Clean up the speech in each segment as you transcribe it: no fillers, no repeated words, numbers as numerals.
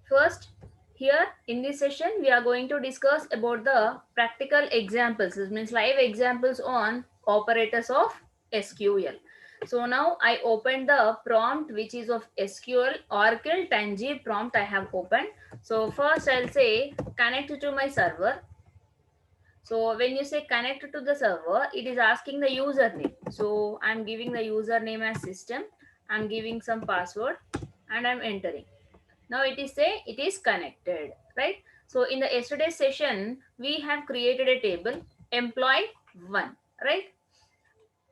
First, here in this session, we are going to discuss about the practical examples. This means live examples on operators of SQL. So now I opened the prompt which is of SQL Oracle Tangi prompt I have opened. So first I'll say connect to my server. So when you say connect to the server, it is asking the username. So I'm giving the username as system. I'm giving some password and I'm entering. Now it is say it is connected, right? So in the yesterday session we have created a table employee 1, right?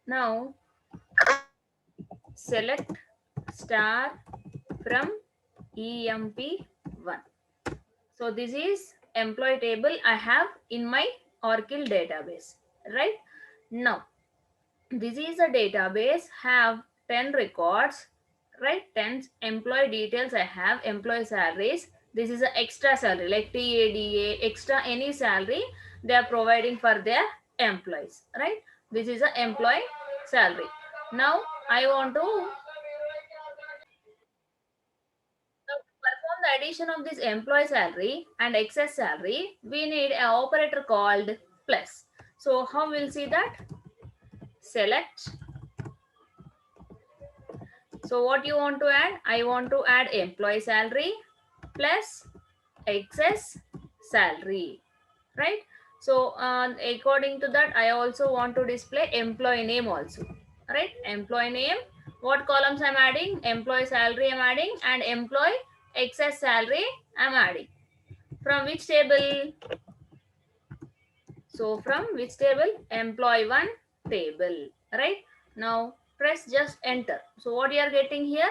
Now select star from emp1. So this is employee table I have in my Oracle database, right? Now this is a database have 10 records, right? 10 employee details I have, employee salaries. This is an extra salary like TADA, extra any salary they are providing for their employees, right? This is an employee salary. Now I want to perform the addition of this employee salary and excess salary. We need an operator called plus. So how we'll see that? Select. So what you want to add? I want to add employee salary plus excess salary, right? So according to that, I also want to display employee name also, right? Employee name. What columns I'm adding? Employee salary I'm adding and employee excess salary I'm adding. From which table? So from which table? Employee 1 table, right? Now press just enter. So what you are getting here?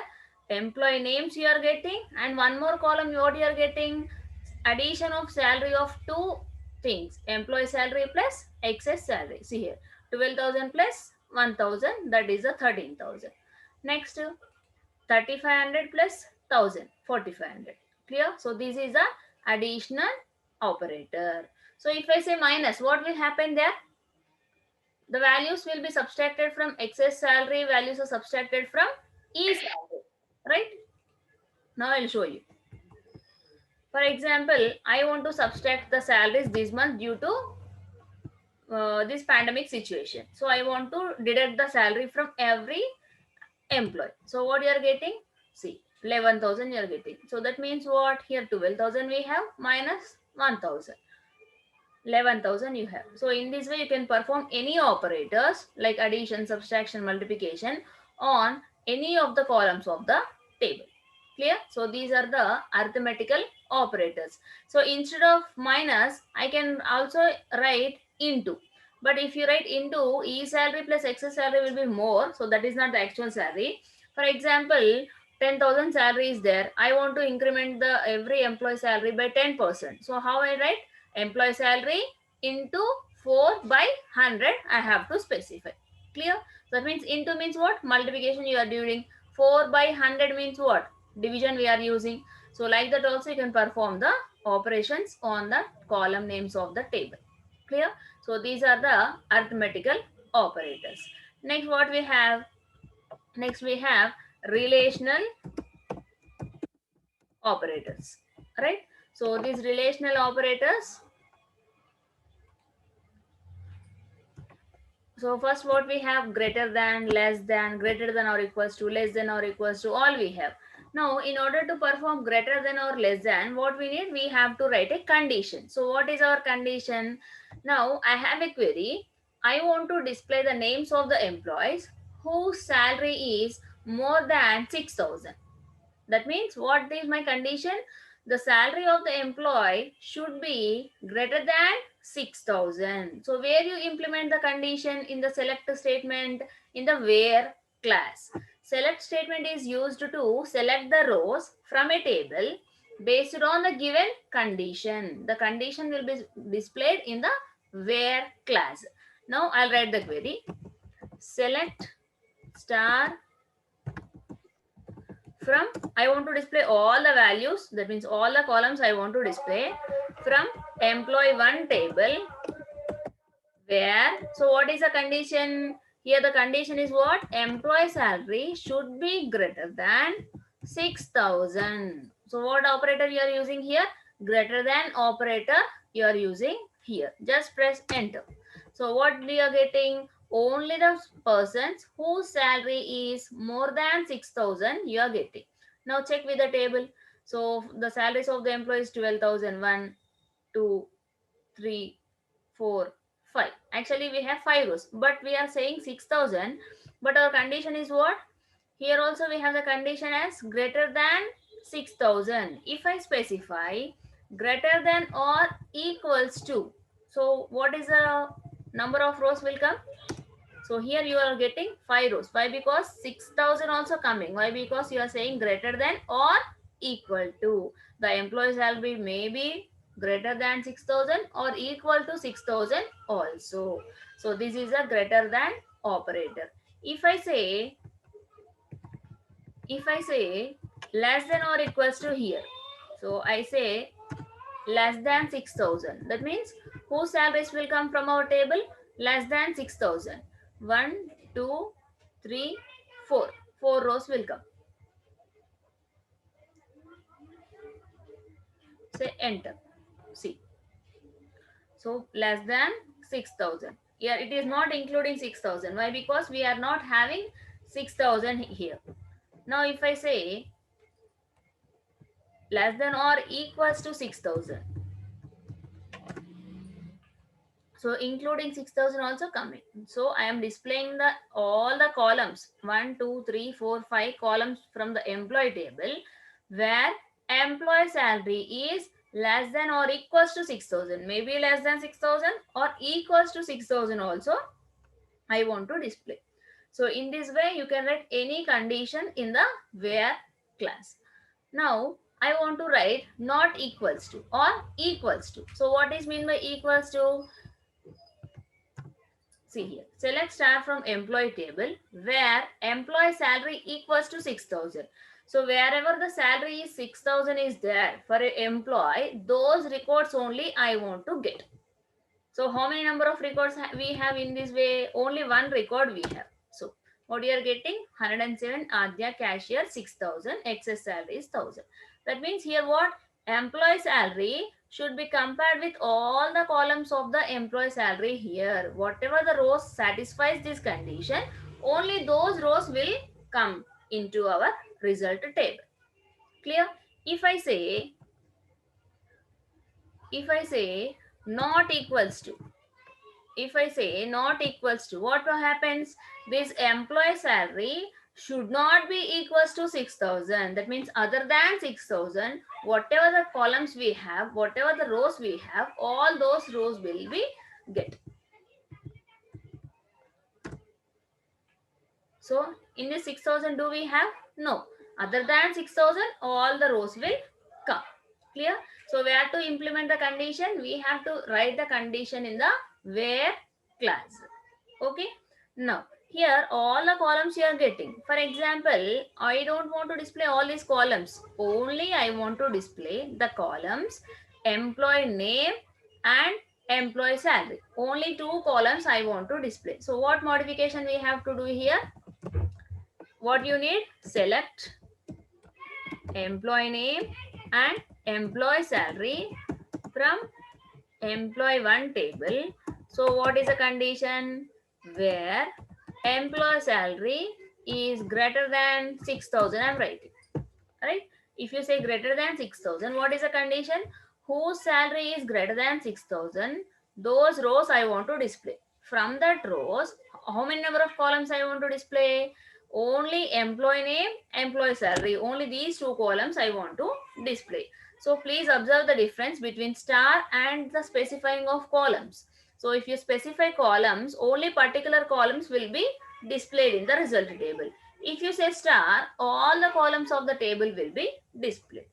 Employee names you are getting and one more column what you are getting? Addition of salary of two things. Employee salary plus excess salary. See here 12,000 plus 1,000, that is a 13,000. Next 3,500 plus 1,000, 4,500. Clear? So this is a additional operator. So if I say minus, what will happen there? The values will be subtracted from excess salary, values are subtracted from E salary, right? Now I'll show you. For example, I want to subtract the salaries this month due to this pandemic situation. So I want to deduct the salary from every employee. So what you are getting? See, 11,000 you are getting. So that means what? Here 12,000 we have minus 1,000. 11,000 you have. So in this way you can perform any operators like addition, subtraction, multiplication on any of the columns of the table. Clear? So these are the arithmetical operators. So instead of minus, I can also write into. But if you write into, E salary plus excess salary will be more. So that is not the actual salary. For example, 10,000 salary is there. I want to increment the every employee salary by 10%. So how I write? Employee salary into 4 by 100 I have to specify. Clear? So that means into means what? Multiplication you are doing. 4 by 100 means what? Division we are using. So like that also you can perform the operations on the column names of the table. Clear? So these are the arithmetical operators. Next what we have? Next we have relational operators, right? So these relational operators, so first what we have? Greater than, less than, greater than or equals to, less than or equals to, all we have. Now in order to perform greater than or less than, what we need? We have to write a condition. So what is our condition? Now I have a query. I want to display the names of the employees whose salary is more than 6,000. That means what is my condition? The salary of the employee should be greater than 6,000. So where you implement the condition? In the select statement in the where class. Select statement is used to select the rows from a table based on the given condition. The condition will be displayed in the where class. Now I'll write the query. Select star from, I want to display all the values, that means all the columns I want to display from employee 1 table where, so what is the condition? Here the condition is what? Employee salary should be greater than 6,000. So what operator you are using here? Greater than operator you are using here. Just press enter. So what you are getting? Only the persons whose salary is more than 6,000 you are getting. Now check with the table. So the salaries of the employees 12,000, 1, 2, 3, 4, 5. Actually we have 5 rows, but we are saying 6,000. But our condition is what? Here also we have the condition as greater than 6,000. If I specify greater than or equals to, so what is the number of rows will come? So here you are getting 5 rows. Why? Because 6,000 also coming. Why? Because you are saying greater than or equal to. The employee salary may be greater than 6,000 or equal to 6,000 also. So this is a greater than operator. If I say less than or equals to here, so I say less than 6,000. That means whose salaries will come from our table? Less than 6,000. 1, 2, 3, 4. 4 rows will come. Say enter. See. So less than 6,000. Here it is not including 6,000. Why? Because we are not having 6,000 here. Now if I say less than or equals to 6,000. So including 6,000 also coming. So I am displaying the all the columns 1, 2, 3, 4, 5 columns from the employee table where employee salary is less than or equals to 6,000. Maybe less than 6,000 or equals to 6,000 also I want to display. So in this way you can write any condition in the where class. Now I want to write not equals to or equals to. So what is mean by equals to? See here, select star from employee table where employee salary equals to 6,000. So wherever the salary is 6,000 is there for an employee, those records only I want to get. So how many number of records we have in this way? Only one record we have. So what you are getting? 107 Adya cashier 6,000, excess salary is 1,000. That means here what? Employee salary should be compared with all the columns of the employee salary here. Whatever the rows satisfies this condition, only those rows will come into our result table. Clear? If I say not equals to, if I say not equals to, what happens? This employee salary should not be equals to 6,000. That means other than 6,000, whatever the columns we have, whatever the rows we have, all those rows will be get. So in this 6,000 do we have? No. Other than 6,000, all the rows will come. Clear? So we have to implement the condition. We have to write the condition in the where class. Okay. Now here all the columns you are getting. For example, I don't want to display all these columns. Only I want to display the columns employee name and employee salary. Only 2 columns I want to display. So what modification we have to do here? What you need? Select employee name and employee salary from employee 1 table. So what is the condition? Where employee salary is greater than 6,000, I'm writing. Right? If you say greater than 6,000, what is the condition? Whose salary is greater than 6,000, those rows I want to display. From that rows, how many number of columns I want to display? Only employee name, employee salary. Only these 2 columns I want to display. So please observe the difference between star and the specifying of columns. So if you specify columns, only particular columns will be displayed in the result table. If you say star, all the columns of the table will be displayed.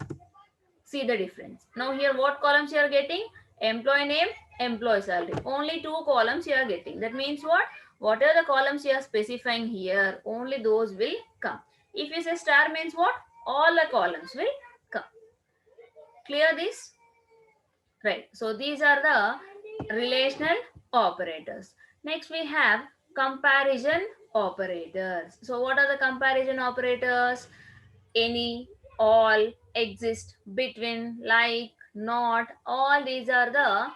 See the difference. Now here what columns you are getting? Employee name, employee salary. Only 2 columns you are getting. That means what? Whatever the columns you are specifying here, only those will come. If you say star means what? All the columns will come. Clear this? Right. So these are the relational operators. Next we have comparison operators. So what are the comparison operators? Any, all, exist, between, like, not, all these are the